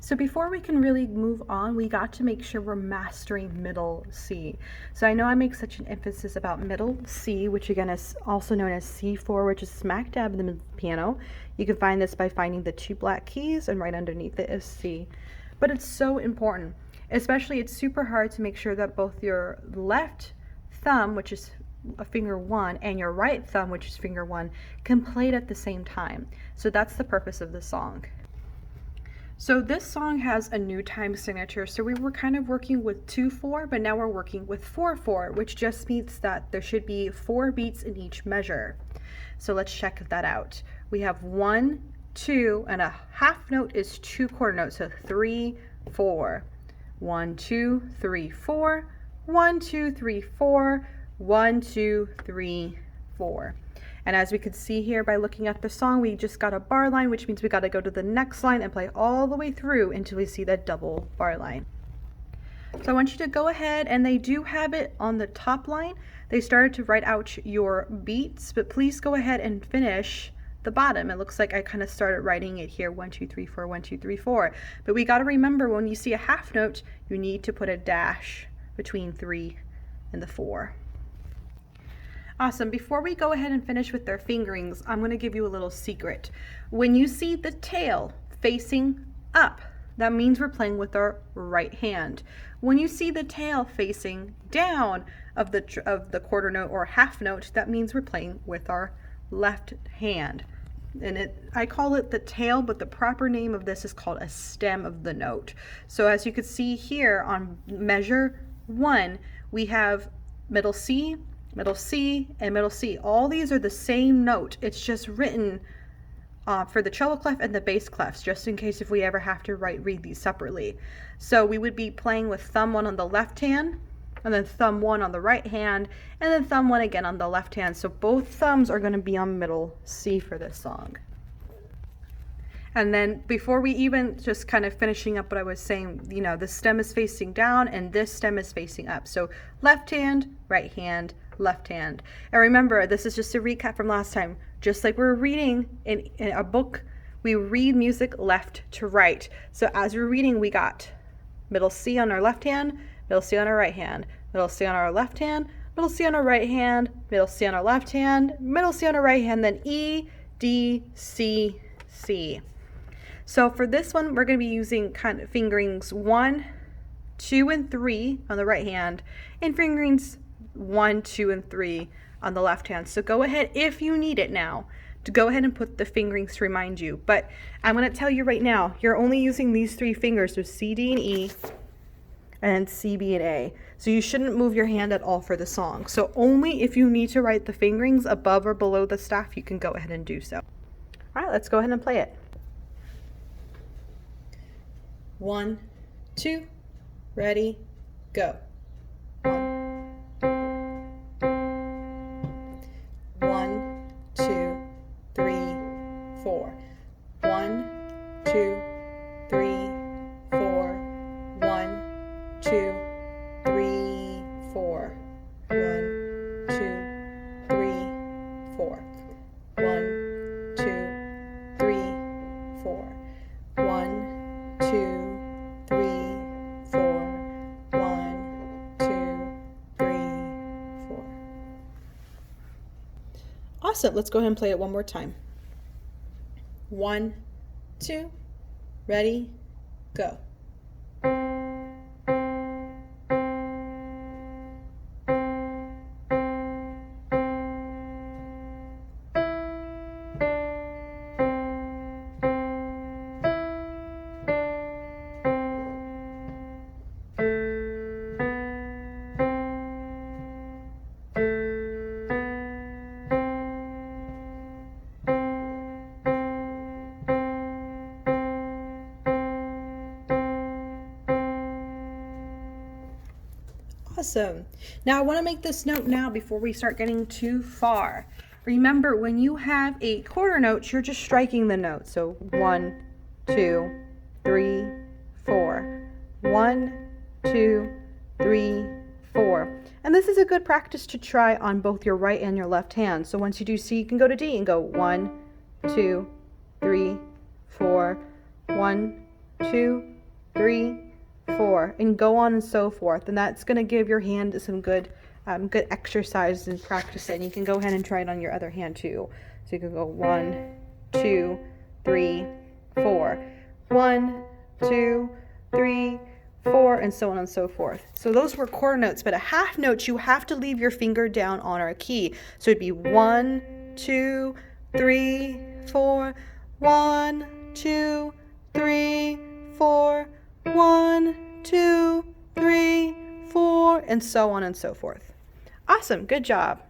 So before we can really move on, we got to make sure we're mastering middle C. So I know I make such an emphasis about middle C, which again is also known as C4, which is smack dab in the middle of the piano. You can find this by finding the two black keys, and right underneath it is C. But it's so important, especially it's super hard to make sure that both your left thumb, which is a finger 1, and your right thumb, which is finger 1, can play it at the same time. So that's the purpose of the song. So this song has a new time signature. So we were kind of working with 2/4, but now we're working with 4/4, which just means that there should be 4 beats in each measure. So let's check that out. We have 1, 2, and a half note is 2 quarter notes. So 3, 4, 1, 2, 3, 4, 1, 2, 3, 4, 1, 2, 3, 4. And as we can see here by looking at the song, we just got a bar line, which means we got to go to the next line and play all the way through until we see that double bar line. So I want you to go ahead, and they do have it on the top line. They started to write out your beats, but please go ahead and finish the bottom. It looks like I kind of started writing it here, 1, 2, 3, 4, 1, 2, 3, 4. But we got to remember, when you see a half note, you need to put a dash between 3 and the 4. Awesome. Before we go ahead and finish with their fingerings, I'm going to give you a little secret. When you see the tail facing up, that means we're playing with our right hand. When you see the tail facing down of the quarter note or half note, that means we're playing with our left hand. And I call it the tail, but the proper name of this is called a stem of the note. So as you can see here on measure 1, we have middle C, middle C, and middle C. All these are the same note. It's just written for the treble clef and the bass clefs, just in case if we ever have to read these separately. So we would be playing with thumb 1 on the left hand, and then thumb 1 on the right hand, and then thumb 1 again on the left hand. So both thumbs are going to be on middle C for this song. And then before we even just kind of finishing up what I was saying, you know, the stem is facing down and this stem is facing up. So left hand, right hand, left hand. And remember, this is just a recap from last time. Just like we're reading in a book, we read music left to right. So as we're reading, we got middle C on our left hand, middle C on our right hand, middle C on our left hand, middle C on our right hand, middle C on our left hand, middle C on our right hand, then E, D, C, C. So for this one, we're going to be using kind of fingerings 1, 2, and 3 on the right hand, and fingerings 1, 2, and 3 on the left hand. So go ahead, if you need it now, to go ahead and put the fingerings to remind you. But I'm going to tell you right now, you're only using these 3 fingers, so C, D, and E, and C, B, and A. So you shouldn't move your hand at all for the song. So only if you need to write the fingerings above or below the staff, you can go ahead and do so. All right, let's go ahead and play it. 1, 2, ready, go. 1, 2, 3, 4. 1, 2, 3, 4. 1, 2, 3, 4. 1, 2, 3, 4. 1, 2, 3, 4. 1, 2, 3, 4. 1, 2, 3, 4. Awesome. Let's go ahead and play it one more time. 1, 2, ready, go. Awesome. Now I want to make this note now before we start getting too far. Remember, when you have a quarter note, you're just striking the note. So 1, 2, 3, 4. 1, 2, 3, 4. And this is a good practice to try on both your right and your left hand. So once you do C, you can go to D and go 1, 2, 3, 4. 1, 2, 3, 4, and go on and so forth. And that's going to give your hand some good exercise and practice it. And you can go ahead and try it on your other hand too. So you can go 1, 2, 3, 4. 1, 2, 3, 4, and so on and so forth. So those were quarter notes, but a half note, you have to leave your finger down on our key. So it'd be 1, 2, 3, 4, 1, 2, 3, 4, 1, 2, 3, 4, and so on and so forth. Awesome, good job.